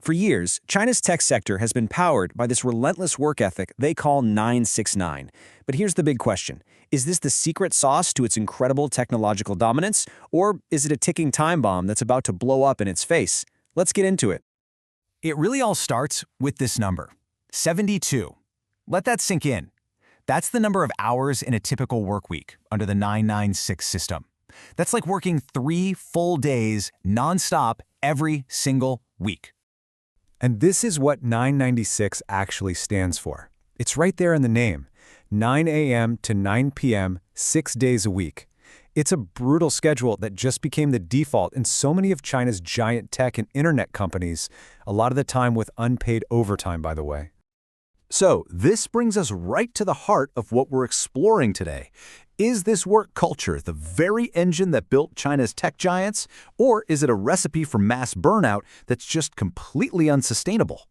For years, China's tech sector has been powered by this relentless work ethic they call 969. But here's the big question. Is this the secret sauce to its incredible technological dominance, or is it a ticking time bomb that's about to blow up in its face? Let's get into it. It really all starts with this number, 72. Let that sink in. That's the number of hours in a typical work week under the 996 system. That's like working 3 full days nonstop every single week. And this is what 996 actually stands for. It's right there in the name. 9 a.m. to 9 p.m., 6 days a week. It's a brutal schedule that just became the default in so many of China's giant tech and internet companies, a lot of the time with unpaid overtime, by the way. So, this brings us right to the heart of what we're exploring today. Is this work culture the very engine that built China's tech giants, or is it a recipe for mass burnout that's just completely unsustainable?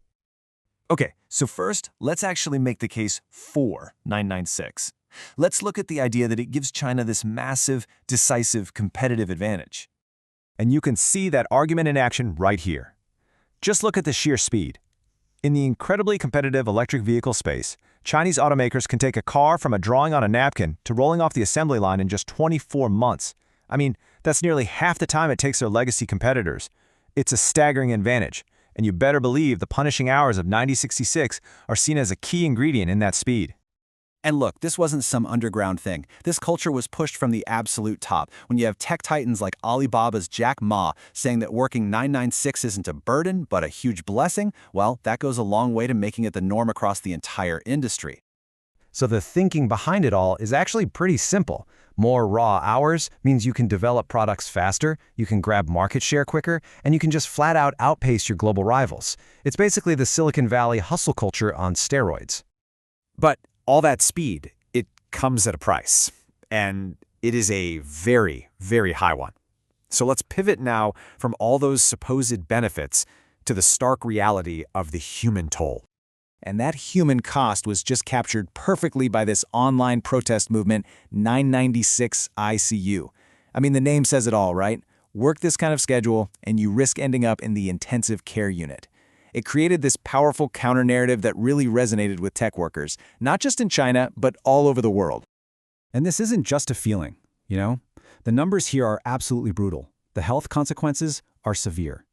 Okay, so first, let's actually make the case for 996. Let's look at the idea that it gives China this massive, decisive, competitive advantage. And you can see that argument in action right here. Just look at the sheer speed. In the incredibly competitive electric vehicle space, Chinese automakers can take a car from a drawing on a napkin to rolling off the assembly line in just 24 months. I mean, that's nearly half the time it takes their legacy competitors. It's a staggering advantage, and you better believe the punishing hours of 9066 are seen as a key ingredient in that speed. And look, this wasn't some underground thing. This culture was pushed from the absolute top. When you have tech titans like Alibaba's Jack Ma saying that working 996 isn't a burden, but a huge blessing, well, that goes a long way to making it the norm across the entire industry. So the thinking behind it all is actually pretty simple. More raw hours means you can develop products faster, you can grab market share quicker, and you can just flat out outpace your global rivals. It's basically the Silicon Valley hustle culture on steroids. But all that speed, it comes at a price, and it is a very, very high one. So let's pivot now from all those supposed benefits to the stark reality of the human toll. And that human cost was just captured perfectly by this online protest movement, 996 ICU. I mean, the name says it all, right? Work this kind of schedule, and you risk ending up in the intensive care unit. It created this powerful counter-narrative that really resonated with tech workers, not just in China, but all over the world. And this isn't just a feeling, you know? The numbers here are absolutely brutal. The health consequences are severe.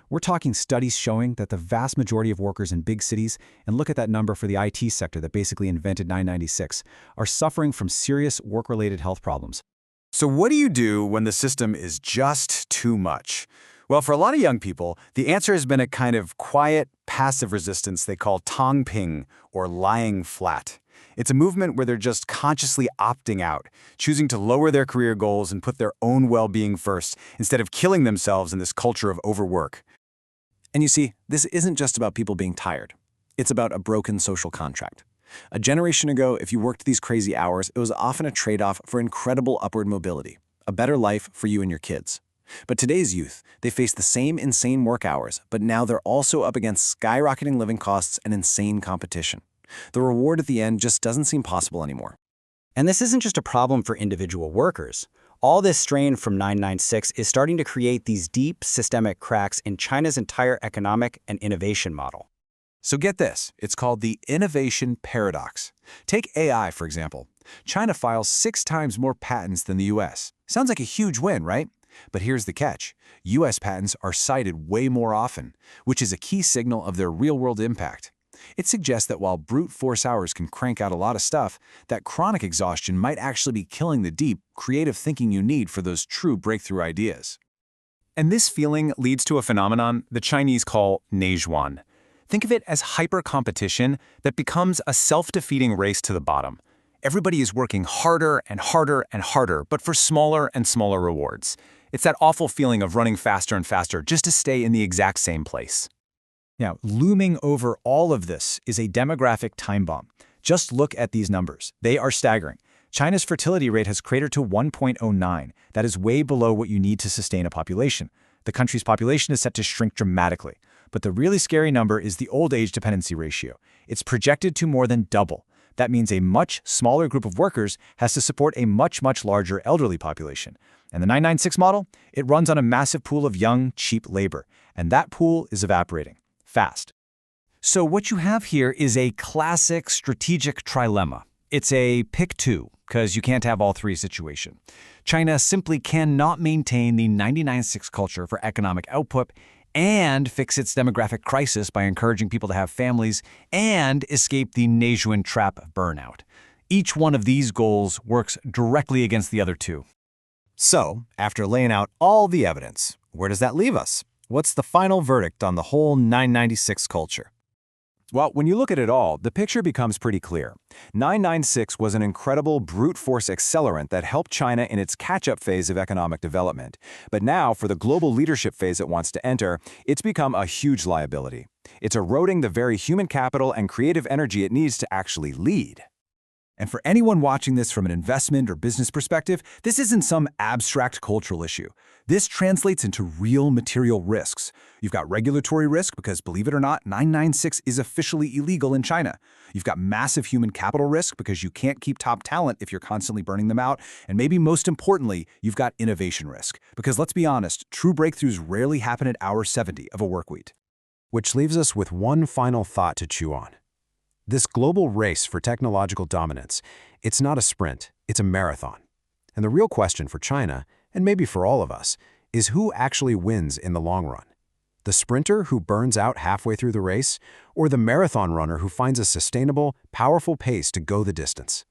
We're talking studies showing that the vast majority of workers in big cities, and look at that number for the IT sector that basically invented 996, are suffering from serious work-related health problems. So what do you do when the system is just too much? Well, for a lot of young people, the answer has been a kind of quiet, passive resistance they call Tang Ping, or lying flat. It's a movement where they're just consciously opting out, choosing to lower their career goals and put their own well-being first, instead of killing themselves in this culture of overwork. And you see, this isn't just about people being tired. It's about a broken social contract. A generation ago, if you worked these crazy hours, it was often a trade-off for incredible upward mobility, a better life for you and your kids. But today's youth, they face the same insane work hours, but now they're also up against skyrocketing living costs and insane competition. The reward at the end just doesn't seem possible anymore. And this isn't just a problem for individual workers. All this strain from 996 is starting to create these deep systemic cracks in China's entire economic and innovation model. So get this, it's called the innovation paradox. Take AI, for example. China files 6 times more patents than the US. Sounds like a huge win, right? But here's the catch. US patents are cited way more often, which is a key signal of their real-world impact. It suggests that while brute force hours can crank out a lot of stuff, that chronic exhaustion might actually be killing the deep, creative thinking you need for those true breakthrough ideas. And this feeling leads to a phenomenon the Chinese call neizhuan. Think of it as hyper-competition that becomes a self-defeating race to the bottom. Everybody is working harder and harder and harder, but for smaller and smaller rewards. It's that awful feeling of running faster and faster just to stay in the exact same place. Now, looming over all of this is a demographic time bomb. Just look at these numbers. They are staggering. China's fertility rate has cratered to 1.09. That is way below what you need to sustain a population. The country's population is set to shrink dramatically. But the really scary number is the old age dependency ratio. It's projected to more than double. That means a much smaller group of workers has to support a much, much larger elderly population. And the 996 model, it runs on a massive pool of young, cheap labor. And that pool is evaporating. fast. So what you have here is a classic strategic trilemma. It's a pick two, because you can't have all three situation. China simply cannot maintain the 99-6 culture for economic output and fix its demographic crisis by encouraging people to have families and escape the Neijuan trap of burnout. Each one of these goals works directly against the other two. So, after laying out all the evidence, where does that leave us? What's the final verdict on the whole 996 culture? Well, when you look at it all, the picture becomes pretty clear. 996 was an incredible brute force accelerant that helped China in its catch-up phase of economic development. But now, for the global leadership phase it wants to enter, it's become a huge liability. It's eroding the very human capital and creative energy it needs to actually lead. And for anyone watching this from an investment or business perspective, this isn't some abstract cultural issue. This translates into real material risks. You've got regulatory risk because, believe it or not, 996 is officially illegal in China. You've got massive human capital risk because you can't keep top talent if you're constantly burning them out. And maybe most importantly, you've got innovation risk. Because let's be honest, true breakthroughs rarely happen at hour 70 of a workweek. Which leaves us with one final thought to chew on. This global race for technological dominance, it's not a sprint, it's a marathon. And the real question for China, and maybe for all of us, is who actually wins in the long run? The sprinter who burns out halfway through the race, or the marathon runner who finds a sustainable, powerful pace to go the distance?